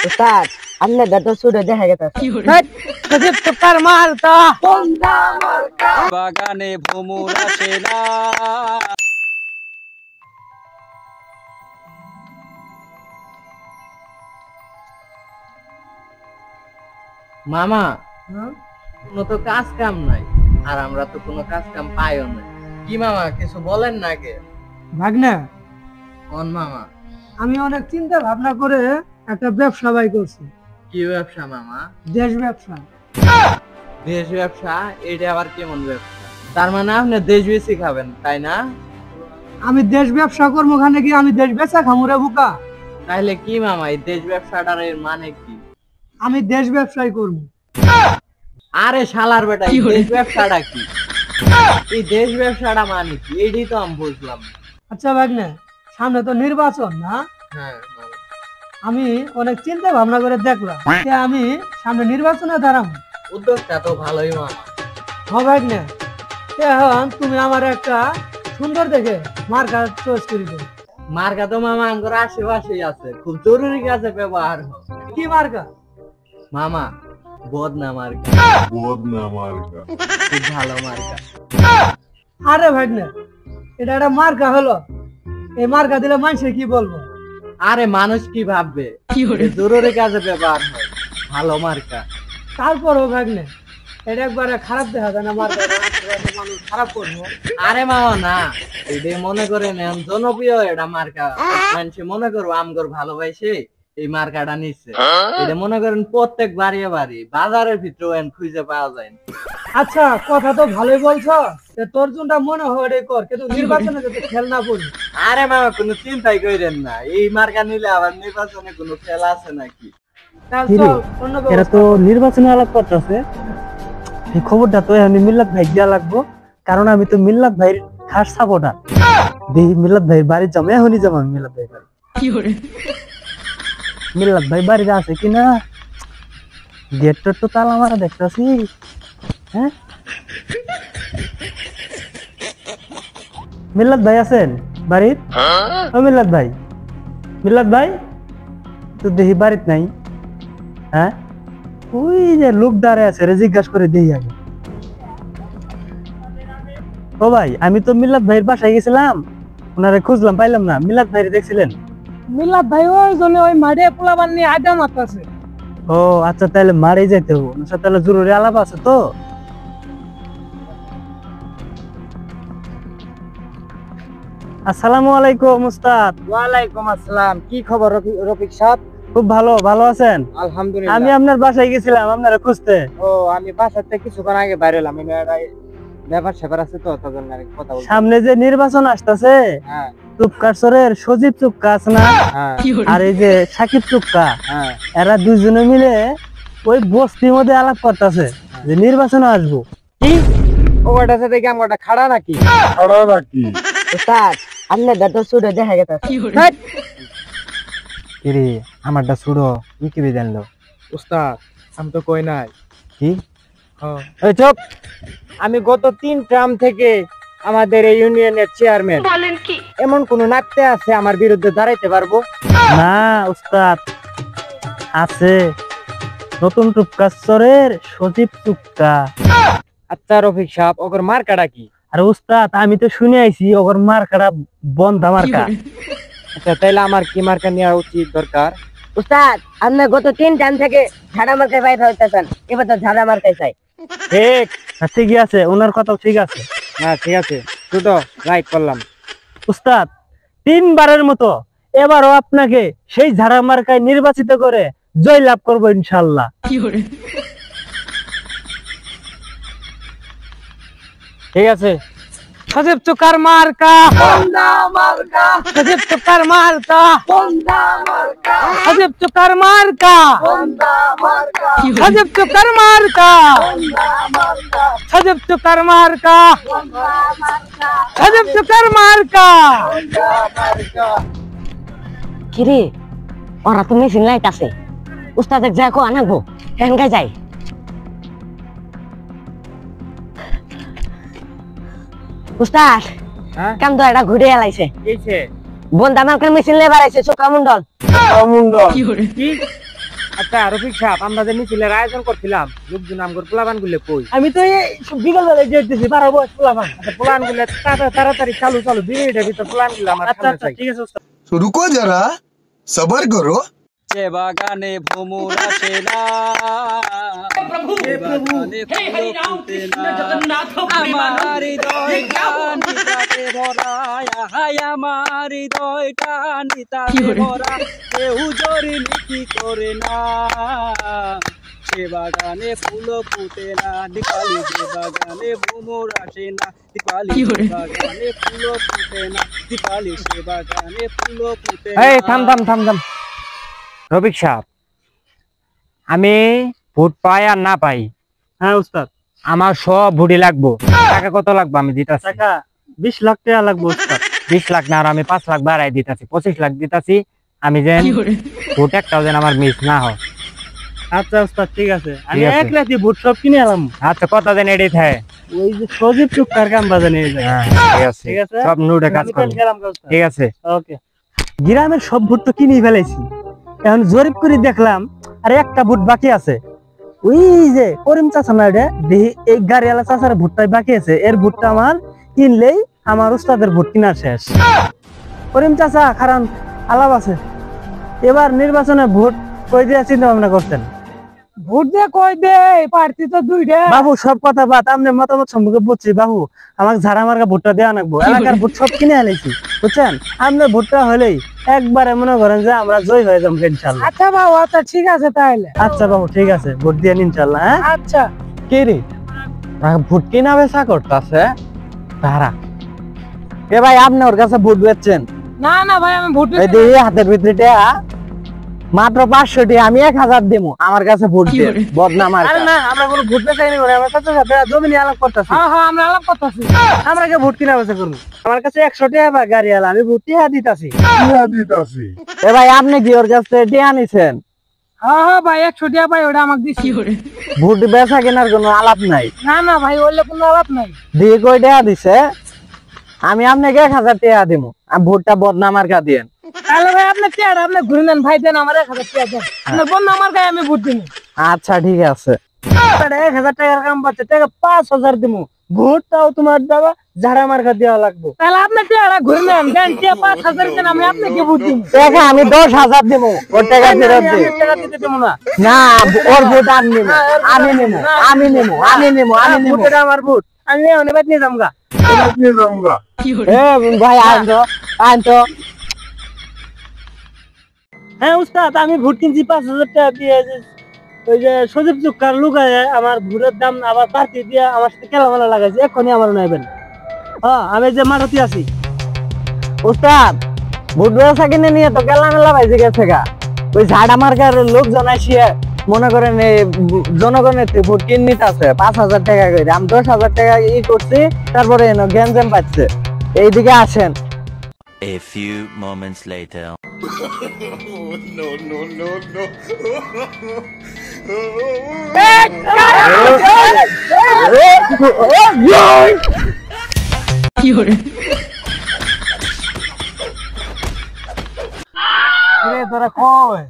উস্তাদ আন্নে দাদু সুরে দেখা গেছে সজীব তোকার মার্কা বাগানে ভ্রমর আসে না। মামা কোনো তো কাজ কাম নাই, আর আমরা তো কোনো কাজ কাম পাইও না। কি মামা কিছু বলেন না কে? ভাগ্নে কোন মামা? আমি অনেক চিন্তা ভাবনা করে একটা ব্যবসা বাই করছি। কি ব্যবসা মামা? দেশ ব্যবসা। দেশ ব্যবসা? এটা আবার কেমন ব্যবসা? তার মানে আপনি দেশ বেশি খাবেন তাই না? আমি দেশ ব্যবসা করবো, ওখানে গিয়ে আমি দেশ বেচা খামুরে বুকা। তাহলে কি মামা এই দেশ ব্যবসাটার এর মানে কি? আমি দেশ ব্যবসাই করবো। আরে শালার বেটা, এই দেশ ব্যবসাটা কি? এই দেশ ব্যবসাটা মানে কি এটাই তো আমি বুঝলাম। আচ্ছা ভাগ্নে, সামনে তো নির্বাচন না? হ্যাঁ মামা। আমি অনেক চিন্তা ভাবনা করে দেখলাম যে আমি সামনে নির্বাচনে দাঁড়াবো। উদ্যোগটা তো ভালোই মামা। হ্যাঁ ভাগ্নে, এখন তুমি আমার একটা সুন্দর দেখে মার্কা চয়েস করে দেবে। মার্কা তো মামা আমার আশেপাশেই আছে, খুব জরুরি কাজে ব্যবহার হয়। কি মার্কা? মামা বদনা মার্কা। খুব ভালো মার্কা। আরে ভাগ্নে, এটা একটা মার্কা হলো, এই মার্কা দিলে মানুষে কি বলবো? আরে মানুষ কি ভাববে? এটা জরুরি কাজে ব্যবহার হয়, ভালো মার্কা। তারপরও ভাগ্নে, এটা একবারে খারাপ দেখা যায় না মার্কা, মানুষ খারাপ করবো। আরে মামা না, এটা মনে করে নেন জনপ্রিয় এটা মার্কা। মানুষ মনে করবো আমগর ভালোবাসে এই মার্কাটা নিচ্ছে। এটা মনে করেন প্রত্যেক বাড়ি বাড়ি বাজারের ভিতরে খুঁজে পাওয়া যায় না। আচ্ছা, কথা তো ভালোই বলছো, তোর যোনটা মনে হয় ওটাই কর, কিন্তু নির্বাচনে যাতে খেল না পড়ি। আরে মামা কোনো চিন্তাই করেন না, এই মার্কা নিলে আবার নির্বাচনে কোনো খেলা আছে নাকি? এটা তো নির্বাচনে আলাপ করতেছে, এই খবরটা তো এখন মিল্লাত ভাই দেওয়া লাগবো, কারণ আমি তো মিল্লাত ভাইয়ের খাস সাপোর্টার। দেখি মিল্লাত ভাই বাড়ি যাবো, এখনই যাবো আমি মিল্লাত ভাই বাড়ি। মিল্লাত ভাই বাড়িতে আছে কিনা, গেটটা তো তালা মারা দেখতেছি। হ্যাঁ, মিল্লাত ভাই আছেন বাড়ির? ও মিল্লাত ভাই, মিল্লাত ভাই তো দেখি বাড়িতে নাই। হ্যাঁ, ওই যে লোক দাঁড়ায় আছে, জিজ্ঞাসা করে দেখি আগে। ও ভাই, আমি তো মিল্লাত ভাইয়ের বাসায় গেছিলাম, ওনারে খুঁজলাম পাইলাম না। মিল্লাত ভাইরে দেখছিলেন? মিল্লাত ভাই ওই জন্য ওই মাঠে পোলাবান নিয়ে আড্ডা মারতেছে। ও আচ্ছা, তাহলে মারে যাইতে হবে, ওনার সাথে তাহলে জরুরি আলাপ আছে তো। আসসালামু আলাইকুম উস্তাদ। ওয়ালাইকুম আসসালাম। কি খবর রফিক সাহেব? খুব ভালো, ভালো আছেন? আলহামদুলিল্লাহ। আমি আপনার বাসায় গেছিলাম আপনারা খুঁজতে। ও, আমি বাসা থেকে কিছুক্ষণ আগে বাইরে এলাম, ব্যাপার স্যাপার আছে তো, তাদের নাকি কথা বলতে। সামনে যে নির্বাচন আসতেছে, হ্যাঁ চুপকারসরের সজীব চুপকা আছে না, হ্যাঁ আর এই যে সাকিব চুপকা, হ্যাঁ। এরা দুজনে মিলে ওই বস্তির মধ্যে আলাপ করতেছে যে নির্বাচনে আসবো। কি ওটা সাথে কি আমরা খাড়া নাকি? উস্তাদ আন্নে দাদু সুরে দেখা গেছে। কিরে আমারটা ছুড়ো, কি জানলো? উস্তাদ আমি তো কই নাই। কি? এই চুপ! আমি গত 3 টার্ম থেকে আমাদের এই ইউনিয়নের চেয়ারম্যান। বলেন কি এমন কোন নাট্য আছে আমার বিরুদ্ধে দাঁড়াইতে পারবো? না উস্তাদ, আছে নতুন টুপকাশ্বরের সজীব চুপকা। আচ্ছা রফিক সাহেব, ওগর মার্কাটা কি? আর উস্তাদ আমি তো শুনে আইছি ওগর মার্কাটা বন্ধা মার্কা। আচ্ছা, তাইলে আমার কি মার্কা নেওয়া উচিত দরকার? উস্তাদ আপনি গত 3 টাইম থেকে ঝাড়া মার্কায় পাই হইতেছেন, এবার তো ঝাড়া মার্কায় চাই। ঠিক ঠিকই আছে, ওনার কথাও ঠিক আছে। হ্যাঁ ঠিক আছে, দুটো রাইট করলাম। উস্তাদ 3বারের মতো এবারও আপনাকে সেই ঝাড়া মার্কায় নির্বাচিত করে জয় লাভ করবো ইনশাল্লাহ। ঠিক আছে। সজীব চুকার মার্কা, সজীব চুকার মার্কা, সজীব চুকার মার্কা, সজীব চুকার মার্কা, সজীব চুকার মার্কা, সজীব চুকার মার্কা। কিরে ওরা তো মেশিন লাইট আছে, উস্তাদ যা কো আনাবো হেনকা যাই। উস্তাদ কাম তো এটা ঘুরে এলাইছে। কিছে বন্ধ আমার মেশিন লে বাড়াইছে চোকা মন্ডল। মুন্ডল কি আচ্ছা রফিক সাহেব, আমরা যে মিছিলের আয়োজন করছিলাম, লোকজন আমগর পোলাবান গুলো কই? আমি তো এই বিকাল বেলায় যেতেছি 12 বয়স পোলাপান। আচ্ছা পোলাবান গুলো তাড়াতাড়ি চালু 2 মিনিটের ভিতর পোলাবান গুলো আমার আচ্ছা সামনে আচ্ছা চাই। ঠিক আছে উস্তাদ। तो रुको जरा सबर करो। সে বাগানে ভ্রমর আসে না, সে বাগানে ফুল ফুটে না, আমার হৃদয়টা নিতাতে ভরা, হায় আমার হৃদয়টা নিতাতে ভরা, কেউ জড়িয়ে কি করে না, সে বাগানে ফুল ফুটে না, দীপালি যে বাগানে ভ্রমর আসে না, দীপালি যে বাগানে ফুল ফুটে না, দীপালি সে বাগানে ফুল ফুটে না। এই থাম থাম থাম থাম রফিক সাহেব, আমি ভোট পাই আর না পাই, হ্যাঁ উস্তাদ। আমার সব ভোটই লাগবো। টাকা কত লাগবে আমি দিতাছি? টাকা 20 লাখ টাকা লাগবে উস্তাদ। 20 লাখ না, আর আমি 5 লাখ বাড়াই দিতাছি, 25 লাখ দিতাছি। আমি যেন ভোট একটাও যেন আমার মিস না হয়। আচ্ছা উস্তাদ ঠিক আছে, আমি ঠিক আছে। এক রাতে ভোট সব কিনে এলাম। আচ্ছা কত দিন এডি থাকে? ওই যে সজীব চুক্কার কাম বাজে নিয়ে যায়। ঠিক আছে, ঠিক আছে, সব নোটে কাজ আমি করব। কাল গেলাম উস্তাদ। ঠিক আছে। ওকে। গ্রামের সব ভোট তো কিনেই ফেলাইছি, এখন জরিপ করে দেখলাম আর একটা ভোট বাকি আছে। ওই যে করিম চাচা না রে, দেখি এই গাড়িওয়ালা চাচার ভোটটাই বাকি আছে, এর ভোটটা আমার কিনলেই আমার উস্তাদের ভোট কিনা শেষ। করিম চাচা কারণ আলাপ আছে, এবার নির্বাচনে ভোট কই দিয়ে চিন্তা ভাবনা করতেন? ভোট দিয়ে কই দে, প্রার্থী তো দুইটা। বাবু সব কথা বাদ, আপনি মতামত সম্পর্কে বুঝছি বাবু, আমাকে ঝাড়া মার্কা ভোটটা দেওয়া লাগবো। এলাকার ভোট সব কিনে আলাইছি বুঝছেন, আপনার ভোটটা হলেই একবারে মনে করেন যে আমরা জয় হয়ে যাবো ইনশাল্লাহ। আচ্ছা বাবু, আচ্ছা ঠিক আছে তাহলে। আচ্ছা বাবু ঠিক আছে, ভোট দিয়ে ইনশাল্লাহ। হ্যাঁ আচ্ছা। কে রে ভোট কিনা বেচা করতেছে তারা? এ ভাই আপনি ওর কাছে ভোট বেচছেন? না না ভাই, আমি ভোট এই দিয়ে হাতের ভিতরে টাকা মাত্র 500 টাকা, আমি 1000 দেবো, আমার কাছে ভোট দিয়ে বদনাম। আর আরে না, আমরা কোনো ভোট বেচা কিনা করি, আমরা চাচার সাথে জমি নিয়ে আলাপ করতেছি। হ্যাঁ হ্যাঁ, আমরা আলাপ করতেছি। আমরা কে ভোট কিনা বেচা করবো? আমার কাছে 100 টাকা বা গাড়ি আলা, আমি ভোট টিয়া দিতাছি। এ ভাই আপনি কি ওর কাছে টাকা নিছেন? হ্যাঁ হ্যাঁ ভাই, 100 টাকা ভাই ওটা আমাকে দিছি। ভোট বেচা কেনার কোনো আলাপ নাই? না না ভাই, ওইলে কোনো আলাপ নাই। দিয়ে কই টাকা দিছে? আমি আপনাকে 1000 টাকা দিব, ভোটটা বদনাম আর কা দিয়েন। তাহলে ভাই আপনি টাকা আপনি ঘুরে নেন ভাই, দেন আমার 1000 টাকা দেন, আপনার বন্ধু আমার গায়ে আমি ভোট দিব। আচ্ছা ঠিক আছে। 1000 টাকার কাম পাচ্ছে, টাকা 5000 দিব, ভোটটাও তোমার দেওয়া ঝাড়া মার্কা দেওয়া লাগবে। তাহলে আপনি টাকা ঘুরে নেন, দেন টাকা 5000 দেন, আমি আপনাকে ভোট দিব। টাকা আমি 10000 দেব, ওর টাকা ফেরত দে। টাকা দিতে দেবো না। না ওর ভোট আমি নেব, আমি নেব, আমি নেব, আমি নেব, আমি নেব। ভোটটা আমার ভোট, আমি অনেক নিয়ে যাবো গা। এ ভাই আন তো, আন তো। হ্যাঁ উস্তাদ, আমি ভোট কিনছি 5000 টাকা দিয়ে। ওই যে সজীব চুক্কার লোক আমার ভোটের দাম আবার পার্টি দিয়ে আমার সাথে খেলামেলা লাগাইছে, এক্ষুনি আমার নেবেন। হ্যাঁ আমি যে মাঠতে আছি। উস্তাদ ভোট বেচা কিনে নিয়ে তো গেলা মেলা বাইজে গেছে গা, ওই ঝাড়া মার্কার লোকজন আসিয়া মনে করেন জনগণের ভোট কিনে নিতেছে 5000 টাকা করে, আমি 10000 টাকা করছি, তারপরে গ্যাঞ্জাম পাচ্ছে। এইদিকে আসেন। A few moments later. তোরা কয়